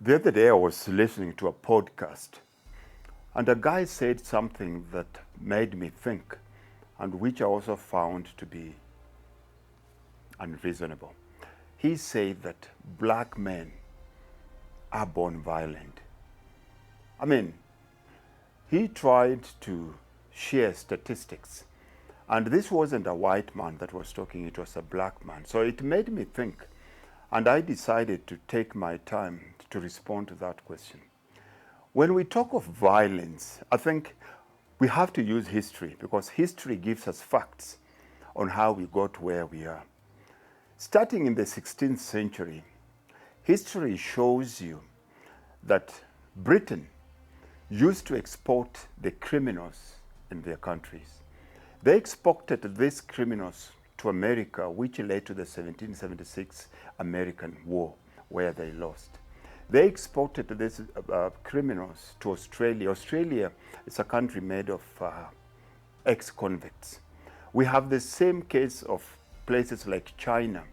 The other day I was listening to a podcast and a guy said something that made me think and which I also found to be unreasonable. He said that black men are born violent. I mean, he tried to share statistics, and this wasn't a white man that was talking, it was a black man. So it made me think, and I decided to take my time to respond to that question. When we talk of violence, I think we have to use history because history gives us facts on how we got where we are. Starting in the 16th century, history shows you that Britain used to export the criminals in their countries. They exported these criminals to America, which led to the 1776 American War, where they lost. They exported these criminals to Australia. Australia is a country made of ex-convicts. We have the same case of places like China,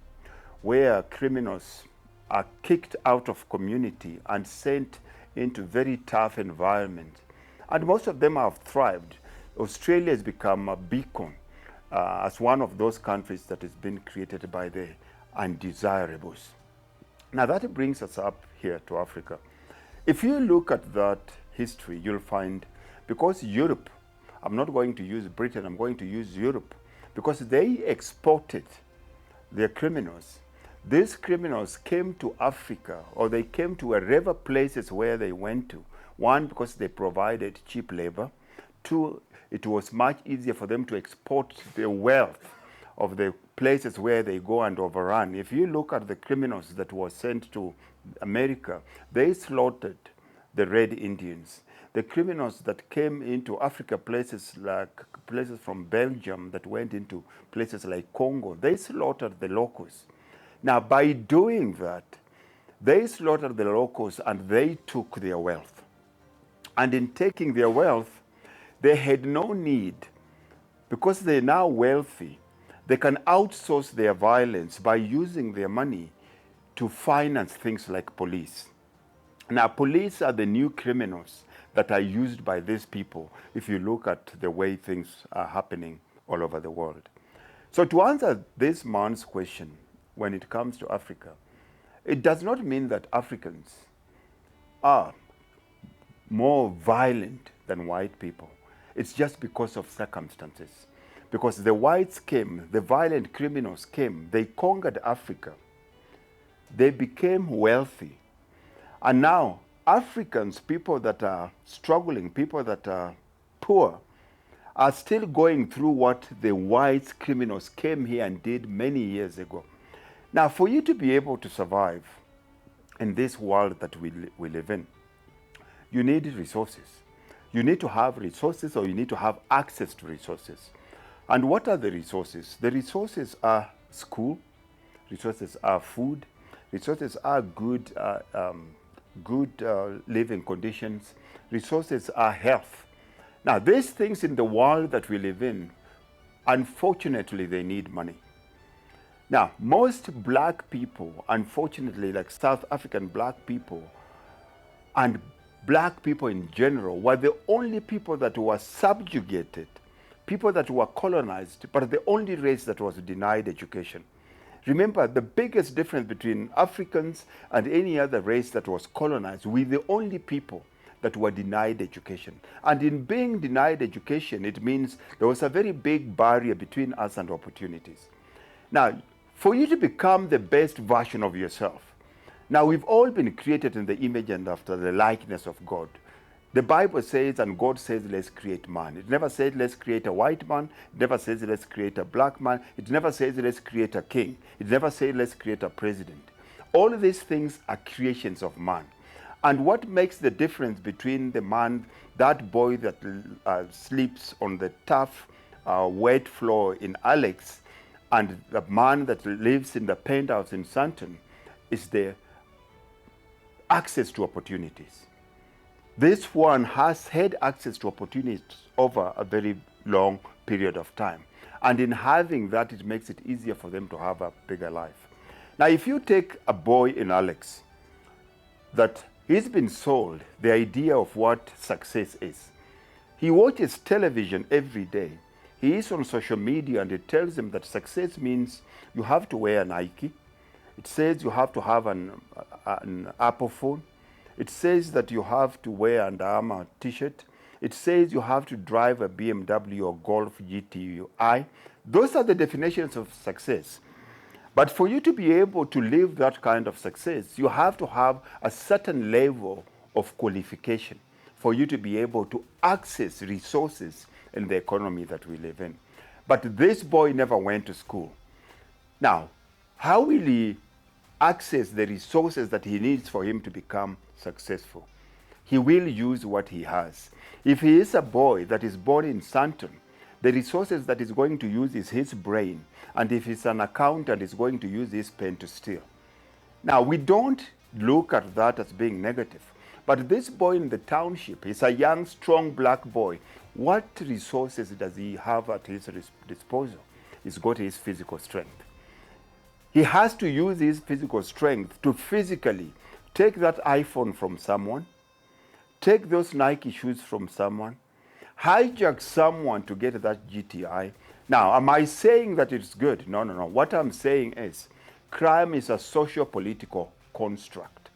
where criminals are kicked out of community and sent into very tough environment. And most of them have thrived. Australia has become a beacon as one of those countries that has been created by the undesirables. Now that brings us up here to Africa. If you look at that history, you'll find, because Europe, I'm not going to use Britain, I'm going to use Europe, because they exported their criminals. These criminals came to Africa, or they came to wherever places where they went to. One, because they provided cheap labor. Two, it was much easier for them to export the wealth of the places where they go and overrun. If you look at the criminals that were sent to America, they slaughtered the Red Indians. The criminals that came into Africa, places from Belgium that went into places like Congo, they slaughtered the locals. Now, by doing that, they slaughtered the locals and they took their wealth. And in taking their wealth, they had no need, because they're now wealthy, they can outsource their violence by using their money to finance things like police. Now, police are the new criminals that are used by these people if you look at the way things are happening all over the world. So to answer this man's question, when it comes to Africa, it does not mean that Africans are more violent than white people. It's just because of circumstances. Because the whites came, the violent criminals came, they conquered Africa. They became wealthy. And now, Africans, people that are struggling, people that are poor, are still going through what the white criminals came here and did many years ago. Now, for you to be able to survive in this world that we live in, you need resources. You need to have resources, or you need to have access to resources. And what are the resources? The resources are school, resources are food, resources are good living conditions, resources are health. Now, these things in the world that we live in, unfortunately, they need money. Now, most black people, unfortunately, like South African black people and black people in general, were the only people that were subjugated, people that were colonized, but the only race that was denied education. Remember, the biggest difference between Africans and any other race that was colonized, we're the only people that were denied education. And in being denied education, it means there was a very big barrier between us and opportunities. Now, for you to become the best version of yourself, now we've all been created in the image and after the likeness of God. The Bible says, and God says, let's create man. It never says, let's create a white man. It never says, let's create a black man. It never says, let's create a king. It never says, let's create a president. All of these things are creations of man. And what makes the difference between the man, that boy that sleeps on the tough, wet floor in Alex, and the man that lives in the penthouse in Santon, is the access to opportunities. This one has had access to opportunities over a very long period of time. And in having that, it makes it easier for them to have a bigger life. Now, if you take a boy in Alex that He's been sold the idea of what success is. He watches television every day. He is on social media and it tells him that success means you have to wear Nike. It says you have to have an Apple phone. It says that you have to wear an Under Armour t-shirt. It says you have to drive a BMW or Golf GTI. Those are the definitions of success. But for you to be able to live that kind of success, you have to have a certain level of qualification for you to be able to access resources in the economy that we live in. But this boy never went to school. Now, how will he access the resources that he needs for him to become successful? He will use what he has. If he is a boy that is born in Santon, the resources that he's going to use is his brain. And if he's an accountant, he's going to use his pen to steal. Now, we don't look at that as being negative. But this boy in the township is a young, strong black boy. What resources does he have at his disposal? He's got his physical strength. He has to use his physical strength to physically take that iPhone from someone, take those Nike shoes from someone, hijack someone to get that GTI. Now, am I saying that it's good? No, no, no. What I'm saying is crime is a socio-political construct.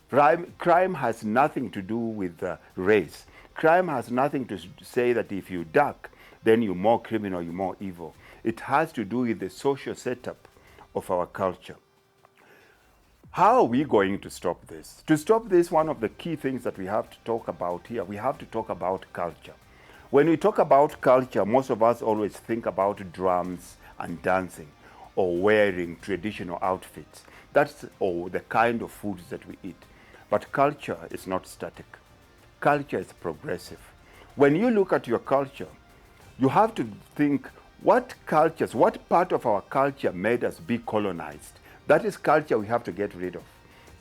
Crime has nothing to do with race. Crime has nothing to say that if you're dark, then you're more criminal, you're more evil. It has to do with the social setup of our culture. How are we going to stop this? To stop this, one of the key things that we have to talk about here, we have to talk about culture. When we talk about culture, most of us always think about drums and dancing or wearing traditional outfits. That's the kind of foods that we eat. But culture is not static. Culture is progressive. When you look at your culture, you have to think what part of our culture made us be colonized. That is culture we have to get rid of.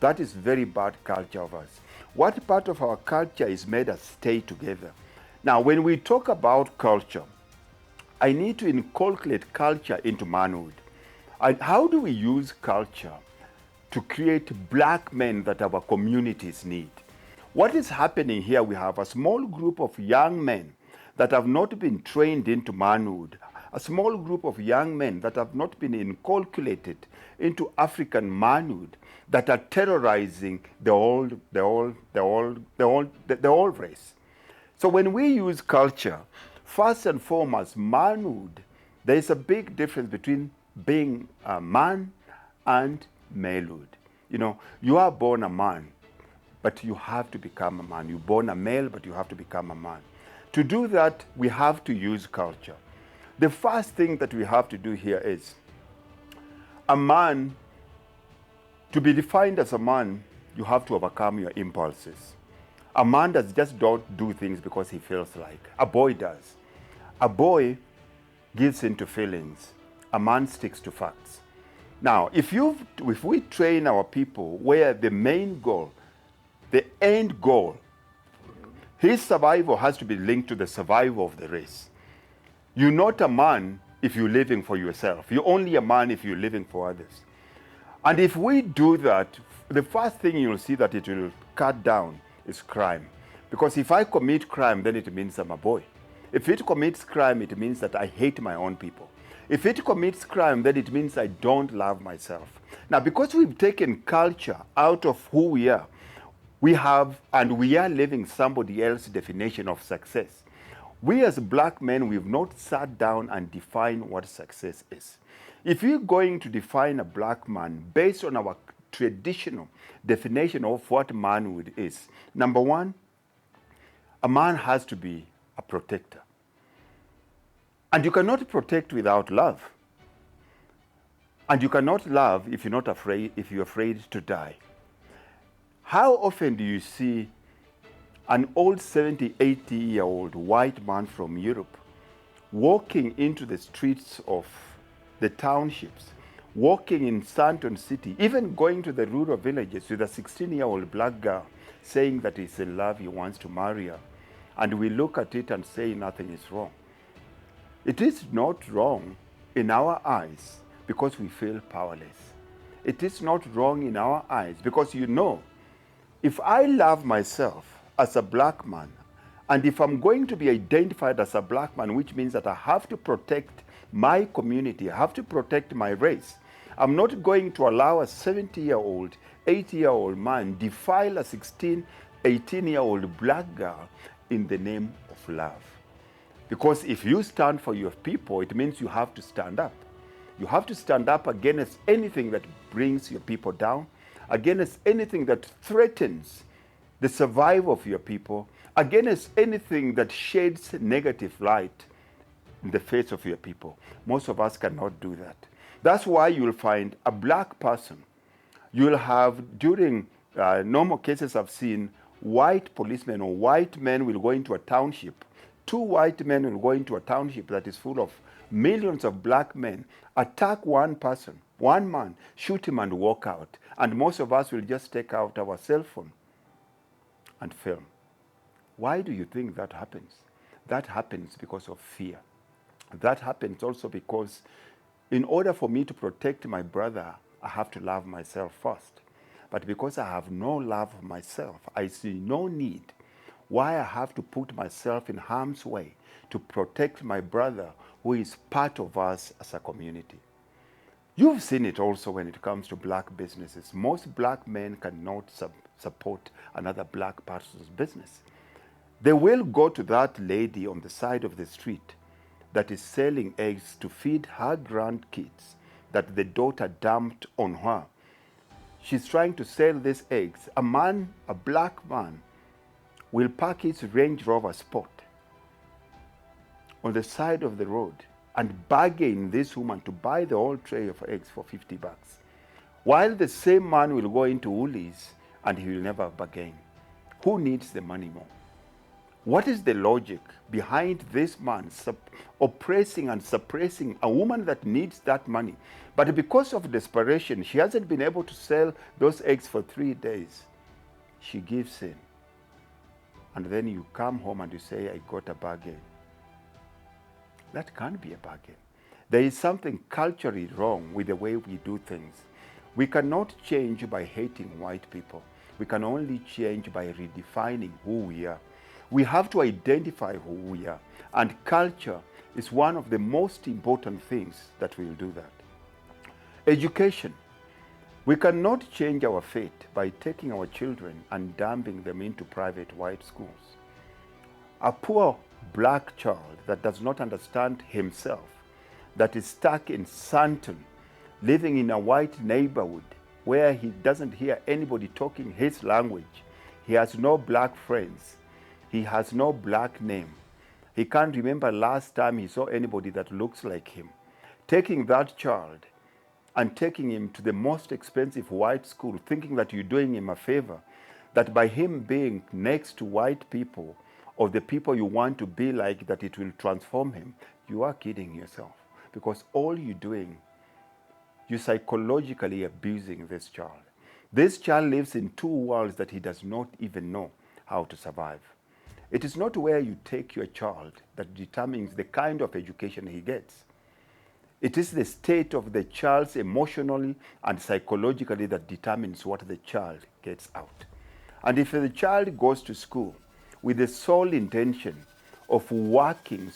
That is very bad culture of us. What part of our culture is made us stay together? Now, when we talk about culture, I need to inculcate culture into manhood. And how do we use culture to create black men that our communities need? What is happening here? We have a small group of young men that have not been trained into manhood, a small group of young men that have not been inculcated into African manhood, that are terrorizing the old race. So when we use culture, first and foremost, manhood, there is a big difference between being a man and malehood. You know, you are born a man, but you have to become a man. You're born a male, but you have to become a man. To do that, we have to use culture. The first thing that we have to do here is a man, to be defined as a man, you have to overcome your impulses. A man does just don't do things because he feels like. A boy does. A boy gives into feelings. A man sticks to facts. Now, if we train our people where the main goal, the end goal, his survival has to be linked to the survival of the race. You're not a man if you're living for yourself. You're only a man if you're living for others. And if we do that, the first thing you'll see that it will cut down is crime. Because if I commit crime, then it means I'm a boy. If it commits crime, it means that I hate my own people. If it commits crime, then it means I don't love myself. Now, because we've taken culture out of who we are, we are living somebody else's definition of success. We as black men, we've not sat down and defined what success is. If you're going to define a black man based on our traditional definition of what manhood is, number one, a man has to be a protector. And you cannot protect without love. And you cannot love if you're afraid to die. How often do you see an old 70, 80-year-old white man from Europe walking into the streets of the townships, walking in Santon City, even going to the rural villages with a 16-year-old black girl saying that he's in love, he wants to marry her. And we look at it and say nothing is wrong. It is not wrong in our eyes because we feel powerless. It is not wrong in our eyes because you know If I love myself as a black man, and if I'm going to be identified as a black man, which means that I have to protect my community, I have to protect my race, I'm not going to allow a 70-year-old, 80-year-old man defile a 16, 18-year-old black girl in the name of love. Because if you stand for your people, it means you have to stand up. You have to stand up against anything that brings your people down, against anything that threatens the survival of your people, against anything that shades negative light in the face of your people. Most of us cannot do that. That's why you'll find a black person. You'll have, during normal cases I've seen, white policemen or white men will go into a township. Two white men will go into a township that is full of millions of black men, attack one person, one man, shoot him and walk out. And most of us will just take out our cell phone and film. Why do you think that happens? That happens because of fear. That happens also because in order for me to protect my brother, I have to love myself first. But because I have no love of myself, I see no need why I have to put myself in harm's way to protect my brother who is part of us as a community. You've seen it also when it comes to black businesses. Most black men cannot support another black person's business. They will go to that lady on the side of the street that is selling eggs to feed her grandkids that the daughter dumped on her. She's trying to sell these eggs. A man, a black man, will park his Range Rover Sport on the side of the road and bargain this woman to buy the whole tray of eggs for $50. While the same man will go into Woolies and he will never bargain. Who needs the money more? What is the logic behind this man oppressing and suppressing a woman that needs that money? But because of desperation, she hasn't been able to sell those eggs for 3 days. She gives in. And then you come home and you say, I got a bargain. That can't be a bargain. There is something culturally wrong with the way we do things. We cannot change by hating white people. We can only change by redefining who we are. We have to identify who we are. And culture is one of the most important things that will do that. Education. We cannot change our fate by taking our children and dumping them into private white schools. A poor black child that does not understand himself, that is stuck in Santon, living in a white neighborhood where he doesn't hear anybody talking his language. He has no black friends. He has no black name. He can't remember last time he saw anybody that looks like him. Taking that child and taking him to the most expensive white school, thinking that you're doing him a favor, that by him being next to white people or the people you want to be like, that it will transform him, you are kidding yourself. Because all you're doing, you're psychologically abusing this child. This child lives in two worlds that he does not even know how to survive. It is not where you take your child that determines the kind of education he gets. It is the state of the child emotionally and psychologically that determines what the child gets out. And if the child goes to school with the sole intention of working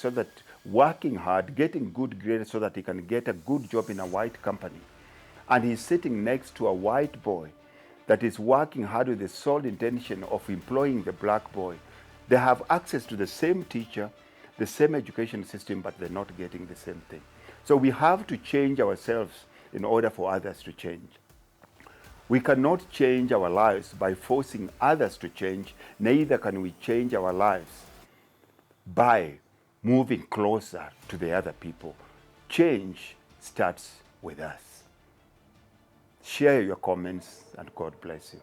hard, getting good grades so that he can get a good job in a white company, and he's sitting next to a white boy that is working hard with the sole intention of employing the black boy, they have access to the same teacher, the same education system, but they're not getting the same thing. So we have to change ourselves in order for others to change. We cannot change our lives by forcing others to change, neither can we change our lives by moving closer to the other people. Change starts with us. Share your comments and God bless you.